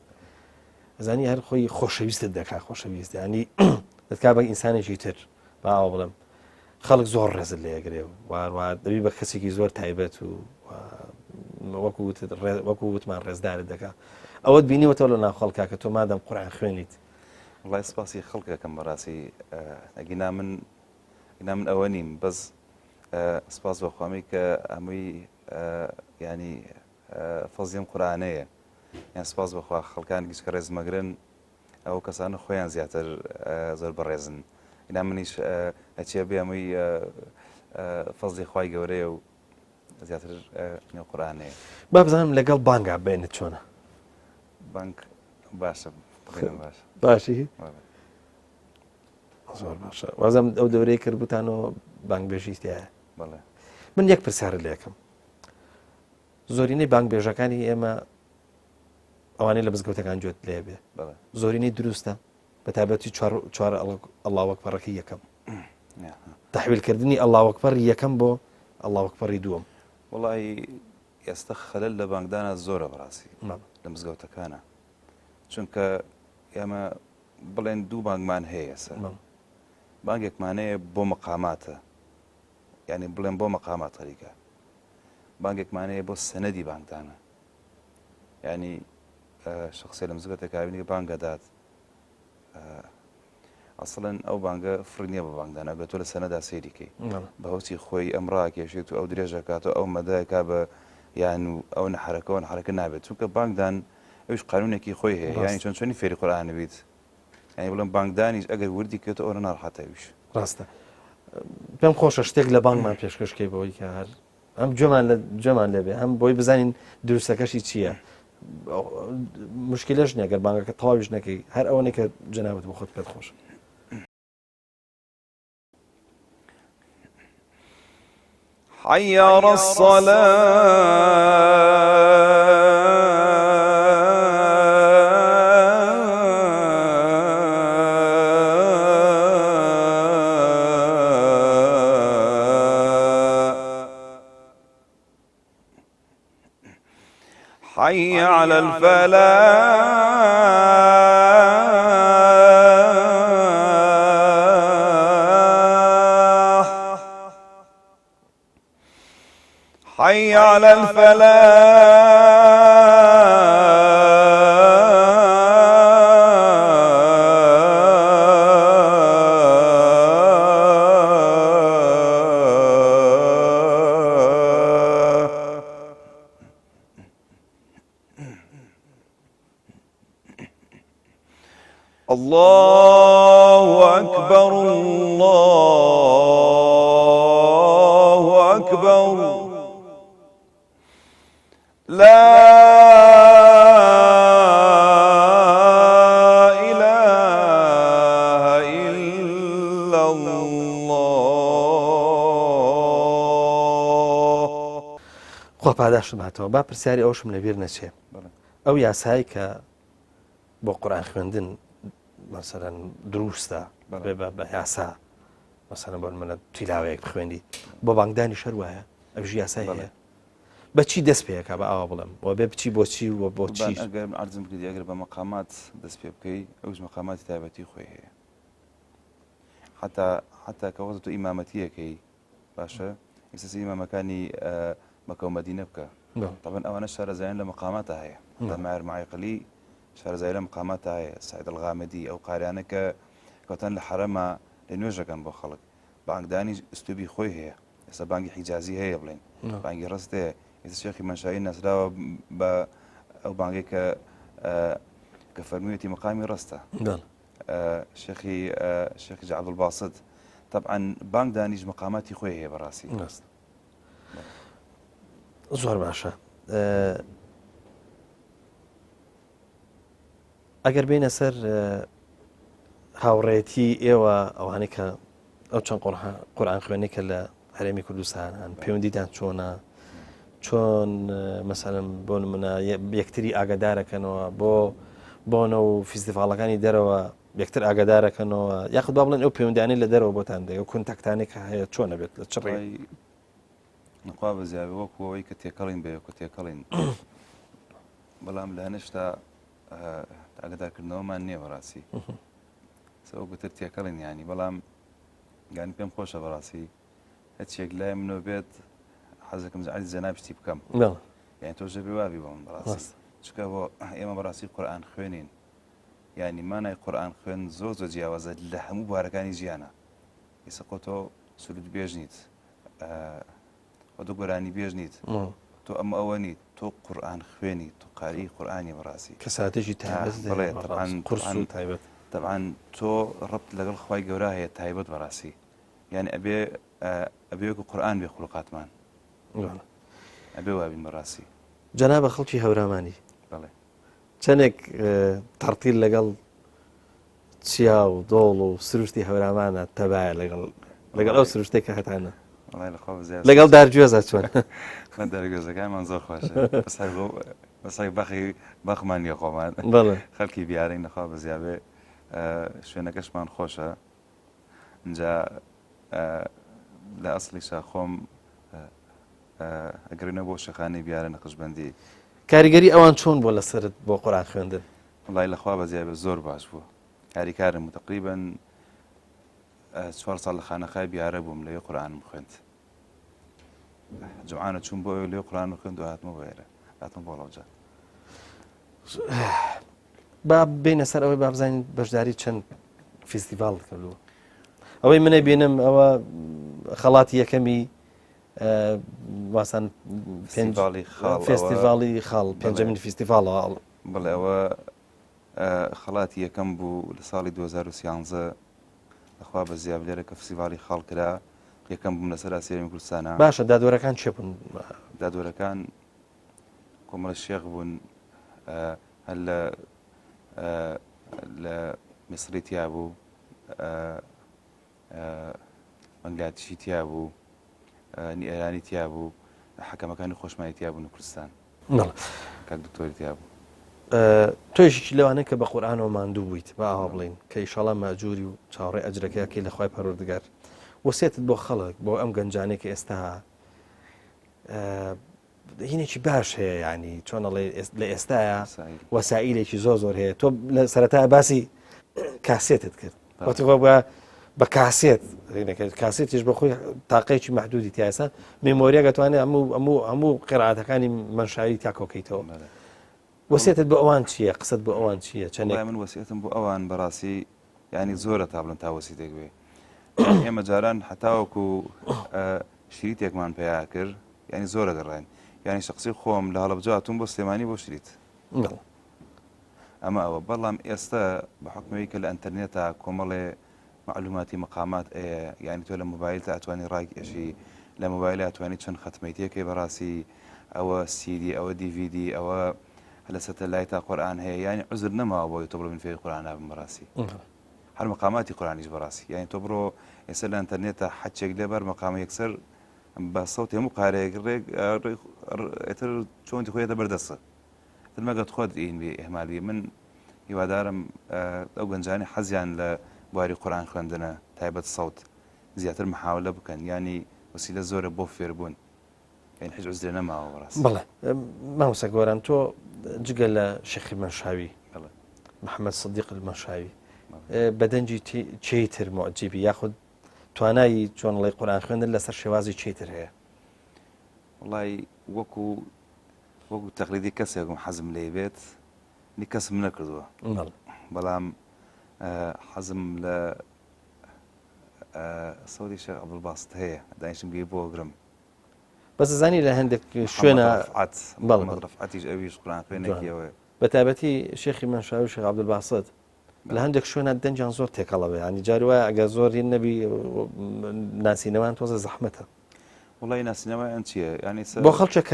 ئەزانی هەر خۆی خۆشەویستت دەکات خۆشەویست ینی دەتکا بە ئینسانێکی تر باوە بڵم خەڵک زۆر ڕێزت لێگرێ و وارووا دەبی بە کەسێکی زۆر تایبەت و وەکو وتمان ڕێزدارت دەکات ئەوەت بینیوەتەوە لە ناو خەڵکا کە تۆ مادەم قورئان خوێنیت وڵی سپاسی خەڵکەکەم بەڕاستی ئەگینا من ئەوە نیم بەس سپاس بەخوامی کە هەمووی ینی فەزیم قورئانەیە یان سپاس بەخوا خەڵکانێکیش کە ڕێزمەگرن ئەو کەسانە خۆیان زیاتر زۆر بەڕێزن ئینا منیش ئەچێ بێ هەمووی فەزلی خوای گەورەیە و زیاتر قورئانەیە با بزانم لەگەڵ بانگا بێنت چۆنە بانک باشە باشی زۆر باشە وازم ئەو دەورەی کرد بوتانەوە بانگبێژی تایە بەڵێ من یەک پرسیارە لێ یەکەم زۆرینەی بانگبێژەکانی ئێمە ئەوانەی لە مزگەوتەکان گوێت لێ بێ زۆرینەی دروستە بە تایبەتی چوارە ئەڵڵاهو ئەکبەرەکەی یەکەم تەحویلکردنی ئەڵڵاهو ئەکبەر یەکەم بۆ ئەڵڵاهو ئەکبەری دووەم وڵی ئێستا خەلەل لە بانگدانە زۆرە بەڕاستی لە مزگەوتەکانە چونکە ئێمە بڵێن دوو بانگمان هەیە سەر بانگێکمانەیە بۆ مەقاماتە یعنی بڵێن بۆ مەقامات خەریکە بانگێکمانەیە بۆ سەنەدی بانگدانە ینی شخصێ لە مزگەوتە کابینی بانگەدات ئەسڵەن ئەو بانگە فڕنیە بە بانگدانە بێت تۆ لە سەنەدا سەیریکەی بە هەوسی خۆی ئەمڕاکێشێت و ئەو درێژەکات و ئەو مەدایکا بە یان و ئەو نەحرەکەەوە حرەکە نابێت چونکە بانگدان ئەوش قانونێکی خۆی هەیە ینی چۆن چۆنی فێری قورئان بێت ینی بڵێن بانگدانیش ئەگەر وردی کێتە ئەوە ناڕەحەتەویش ڕاستە پێم خۆشە شتێک لە بانگمان پێشکەشکەی بەوەی کە هەر ئەم جێمان لێبێ ئەم بۆی بزانین دروستەکەشی چییە مشکلەش نیە گەر بانگەکە تەواویش نەکەی هەر ئەوەنێ کە جەنابەت بۆ خۆت پێت خۆشە حي على حي على الفلاح حي على الله أكبر الله أكبر لا إله إلا الله خۆ پاداشتم هاتەوە با پرسیاری ئەوشم لەبیر نەچێ ئەو یاسایی کە بۆ قورئان خوێندن مەسەلەن دروستە بە یاسا مەسەلەن بۆ منە تیلاوەیەک بخوێنی بۆ بانگدانی شەر وایە ئەوژ یاسای هەیە بەچی دەست پێەکە بە ئاوا بڵم بۆ بێ بچی بۆچی و بۆ چی ئەگەر ئەرزم کردی ئەگەر بە مەقامات دەست پێ بکەی ئەوش مەقاماتی تایبەتی خۆی هەیە حتا کەوەتە تو ئیمامەتیەکەی باشە ئێستا ئیمامەکانی مەکە و مەدینە بکە طبعا ئەوانە شارەزایان لە مقاماتە هەیە دەمار معیقلی شارەزای لە مقاماتە هەیە سعید الغامدی ئەو قاریانە کە کەوتان لە حرەمە لە نوێژەکەن بۆ خەڵک بانگدانی ئوستوبی خۆی هەیە ئێستا بانگی حیجازی هەیە بڵێن بانگی ڕست هەیە ئێستا شێخی مەنشایی نەسراوە بە ئەو بانگی کە فەرموویەتی مقامی ڕستە شێخی جەعەبد الباسط طبعا بانگدانیش مقاماتی خۆی هەیە بەڕاستی زۆر باشە ئەگەر بینە سەر هاوڕێتی ئێوە ئەوانەی کە ئەو چەند قورئان خوێنەی کە لە هەرێمی کوردستانان پەیوەندیدان چۆنە چۆن مەسەلەن بۆ نمونە یەکتری ئاگادارەکەنەوە بۆنە و فیستیڤاڵەکانی دەرەوە یەکتر ئاگادارەکەنەوە یاخود با بڵێن ئەو پەیوەندیانەی لە دەرەوە بۆتان دەی ئەو کۆنتاکتانێک کە هەیە چۆنە بێت لە چ ڕێی نخوا بەزیاوی وەکو ئەوەی کە تێکەڵین بێ کە تێکەڵین بەڵام لە هەنشتا ئاگادارکردنەوەمان نییە بەڕاستی سەوە گوتر تێکەڵین ینی بەڵام گانی پێم خۆشە بەڕاستی هەچێک لای منەوە بێت حەزەکەم زعلی زەنابشتی بکەم یعنی تۆژە بێ وابی بۆم بەڕاستی چکە بۆ ئێمە بەڕاستی قورئان خوێنین ینی مانای قورئان خوێن زۆر جیاوازە لە هەموو بوارەکانی ژیانە ئێستا تۆ سولود بێژ نیت خۆ گۆرانی بێژ نیت تۆ ئەمە ئەوە نیت تۆ قورئان خوێنی تۆ قاری قورئانی بەڕاستی کە ساتێکی تایبەت طبعا تۆ ڕبط لەگەڵ خوای گەورە هەیە تایبەت بەڕاستی یعنی ئەبێ وەکو قورئان بێ خوڵقاتمان ئەبێ وابین بەڕاستی جەنابە خەڵکی هەورامانی بەڵێ چەندێک تەرتیل لەگەڵ چیا و دۆڵ و سروشتی هەورامانە تەبایە لەگەڵ ئەو سروشتێک کە هەتانە لەگەڵ دارگوێزە چۆن من دەرگۆزەکانمان زۆر خۆشە بەسای بەخمان نیە خۆمان خەڵکی بیارەی نەخوا بەزیابێ شوێنەکەشمان خۆشە اینجا لە ئەسڵیشا خۆم ئەگەرنە بۆ شەخانەی بیارە نەقشبەندی کاریگەری ئەوان چۆن بۆ لەسرت بۆ قورئان خوێندن وڵای لەخوا بەزیابێ زۆر باش بووە کاریکارم و تقریبەن 4 ساڵ لە خانەخای بیارە بووم لەوێ قورئانم خوێند جوعانە چوون بۆ لێ قورئان خوێند و هاتمە بۆ ئێرە هاتم بۆ وڵاوجا با بینە سەر ئەوەی با بزانین بەشداری چەند فیستیڤاڵ کردووە ئەوەی منە بینم ئەوە خەڵاتی یەکەمی واسان فێستیڤاڵی خاڵ پێنجەمین فیستیڤاڵە بڵێ ئەوە خەڵاتی یەکەم بوو لە ساڵی 2013 لەخوا بەزیاب لێرە کە فستیڤاڵی خاڵ کرا یەکەم بووم لەسەر ئاسیای کوردستانە باشە دادوەرەکان چێ بوون دادوەرەکان کۆمەڵە شێخ بوون هەر لە میسری تیا بوو بەنگلادێشی تیا بوو ئێرانی تیا بوو حەکەمەکانی خۆشمانی تیا بوون لە کوردستان کاک دکتۆری تیا بوو تۆیشی لەوانەیە کە بە قورئانەوە ماندوو بوویت با ئاوا بڵین کە ئیشەڵا ماجووری و چاوەڕێی ئەجرەکەیەکەی لە خوای پەروەردگار وەسیەتت بۆ خەڵک بۆ ئەم گەنجانەی کە ئێستا هینێکی باش هەیە ینی چۆنەڵێ لە ئێستاە وەسائیلێکی زۆر هەیە تۆ لە سەرەتا باسی کاسێتت کرد بە کاسێت کاسێتیش بە خۆی تاقەیەکی محدودی تایسا مێمۆریە دەتوانێت هەموو قێرعاتەکانی منشاوی تاکۆکەیتەوە وەسیەتت بۆ ئەوان چییە قسەت بۆ ئەوان چییە چەندێک من وەسیەتم بۆ ئەوان بەڕاستی ینی زۆرە تا بڵن تا وەسیتێک بێ ئێمە جاران هەتاوەکو شریتێکمان پێیا کرد ینی زۆرە گەڕێن ینی شخصی خۆم لە هەڵەبجاتون بۆ سلێمانی بۆ شریت ئەمە ئەوە بەڵام ئێستا بە حکمەوەی کە لە ئەنتەرنێتە کۆمەڵێ معلوماتی مقامات ینی تۆ لە موبایل تا ئەتوانی ڕاگەشی لە موبایل ئەتوانی چەند ختمەیتەکەی بەڕاستی ئەوە سیدی ئەوە دیڤیدی ئەوە لە سەتەلایتا قورئان هەیە ینی عوزر نەماوە بۆی تۆ بڵێ من فێری قورئان نابم بەڕاستی هەر مقاماتی قورئانیش بەڕاستی ینی تۆ بڕۆ ئێستا لە ئەنتەرنێتە حەجێک لێبەر مەقامە یەکسەر بە سەوتی هەموو قارەیەک ئێتر چۆنی خۆیەتە بەردەستە مەگەت خۆت ئین بێ ئێمالی من هیوادارم ئەو گەنجانی حەزیان لە بواری قورئان خوێندنە تایبەت سەوت زیاتر محاولە بکەن ینی وسیلە زۆرە بۆ فێربوون ین هیچ عوزرێ نەماوە بەڕاستی بەڵێ مامۆستا گۆران تۆ جگە لە شێخی مەنشاوی محەممەد سەدیق المەنشاوی بەدەنجی چیتر معجیبی یاخود توانایی چۆنڵی قورآن خوێندن لەسەر شێوازی چیتر هەیە؟ وڵی وەکو تەقلیدی کەسێکم حەزم لێ بێت نی کەسم نەکردووە بەڵام حەزم لە سەودی شێخ عەبدولباست هەیە دانیشتم گوێی بۆ گرم بەس زانی لە هەندێک شوێنە ڕەفعەتیش ئەویش قورآن خوێنێکیەوە بەتابەتی شێخی منشاوی و شێخ عەبدولباست لە هەندێک شوێنە دەنجیان زۆر تێکەڵەوێ ینی جاری وایە ئەگەر زۆری نەبی ناسینەوەیان تۆزە زەحمەتە. وڵی ناسینەوەی ئەم چییە ینی بۆ خەڵکێک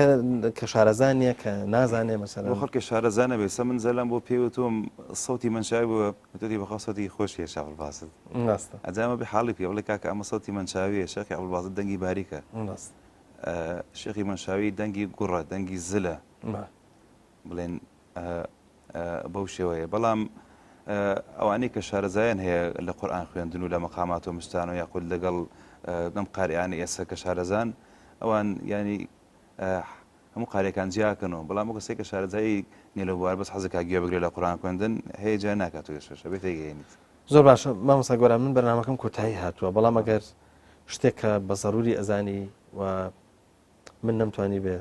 کە شارەزانیە کە نازانێ مەسەلا بۆ خەڵکی شارەزانە بێ سە من زەلام بۆ پێوتۆم سەوتی منشاوی بووە وتوتی بەخوا سەوتی خۆشیە شێخ عەبدولباست ئەجامە بێ حاڵی پێ بڵێ کاکە ئەمە سەوتی منشاویە شێخی عەبدولباست دەنگی باریکە شێخی منشاوی دەنگی گوڕە دەنگی زلە بڵێن بەو شێوەیە بەڵام ئەوانەی کە شارەزایان هەیە لە قورآن خوێندن و لە مەقامات و مشتان و یاخود لەگەڵ نەم قاریانی ئێستا کە شارەزان ئەوان ینی هەموو قارێکان جیاکەنەوە بەڵام ئەو کەسێک کە شارەزایی نێلەوار بەس حەزێکا گوێ بگرێت لە قورآن خوێندن هەیە جا ناکات و ێشە بێت تێگەیەنیت. زۆر باشە مامۆستا گۆران من بەرنامەکەم کۆتایی هاتووە بەڵام ئەگەر شتێک کە بە زەروری ئەزانی و من نەمتوانی بێ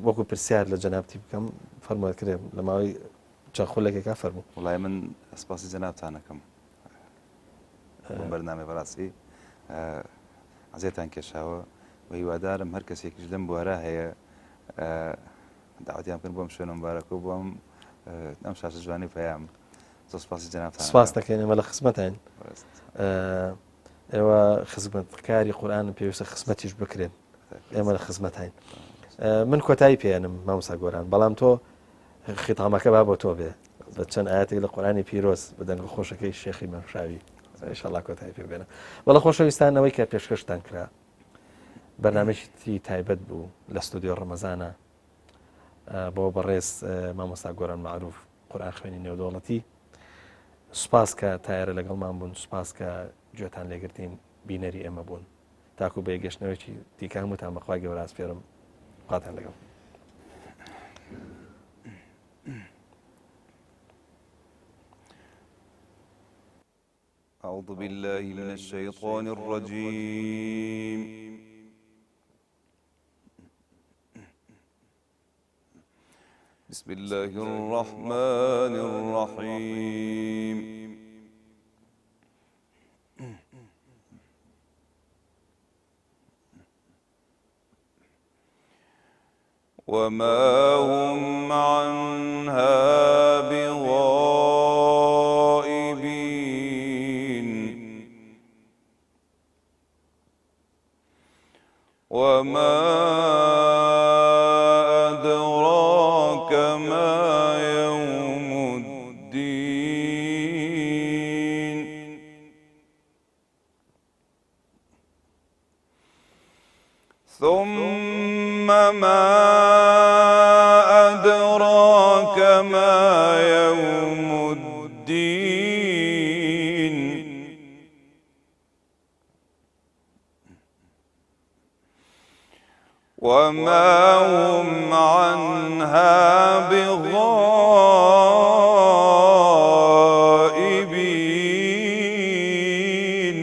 وەکو پرسیار لە جەنابەتی بکەم فەرموویەکرێ لە ماوەی چەند خولێکێکا فەرموو. وڵای من سپاسی جەنابتانەکەم بەرنامەی بەڕاستی عەزیێتان کێشاوە و هیوادارم هەر کەسێکیش لەم بوارە هەیە داوەتیان بکەن بۆم شوێنە مبارەکە و بۆم ئەم شاشە جوانی پەیام زۆر سپاسی جەنابتان. سپاس دەکەین ئێمە لە خزمەتین ئێوە خزمەتکاری قورئان پێویستە خزمەتیش بکرێن ئێمە لە خزمەتین. من کۆتایی پێێنم مامۆستا گۆران بەڵام تۆ خیتامەکە با بۆ تۆ بێ بە چەند ئاەتێک لە قورئانی پیرۆز بە دەنگە خۆشەکەی شێخی منشاوی ئینشاءالله کۆتایی پێ بێنە. بەڵە خۆشەویستانەوەی کە پێشکەشتان کرا بەرنامەیەکی تایبەت بوو لە ستودیۆ ڕەمەزانە بۆ بەڕێز مامۆستا گۆران معروف قورئان خوێنی نێودەوڵەتی. سوپاس کە تایارە لەگەڵمان بوون، سوپاس کە گوێتان لێگرتین بینەری ئێمە بوون تاکو بە گەشتنەوەیکی دیکە هەمووتان بەخوای گەورە ئاسپێرم خواتان لەگەڵ. أعوذ بالله من الشيطان الرجيم بسم الله الرحمن الرحيم وما هم عنها بغائبين وما أدراك ما يوم الدين ثم ما أدراك ما يوم الدين وما هم عنها بغائبين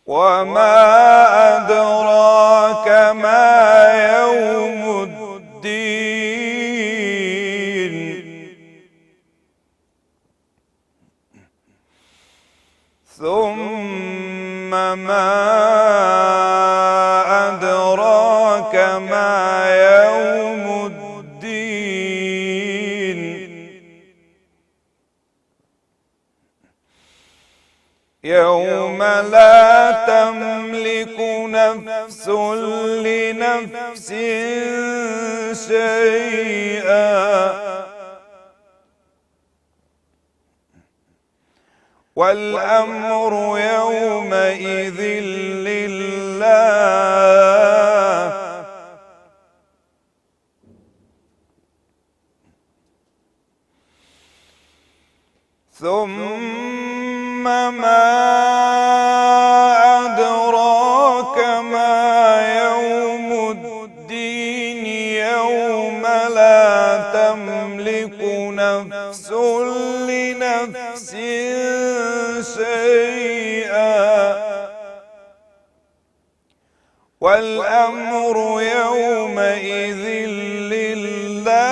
وما أدراك ما يوم الدين ثم ما أدراك ما يوم الدين يوم لا تملك نفس لنفس شيئا والأمر يومئذ لله ثم ما أدراك ما يوم الدين يوم لا تملك والأمر يومئذ لله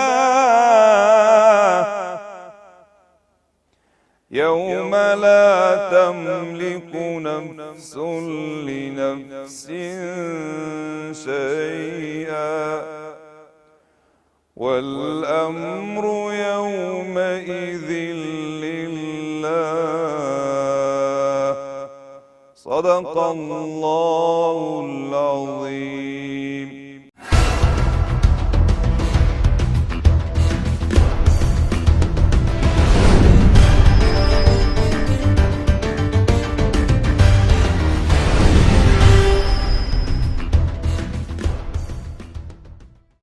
يوم لا تملك نفس لنفس شيئا والأمر يومئذ لله صدق الله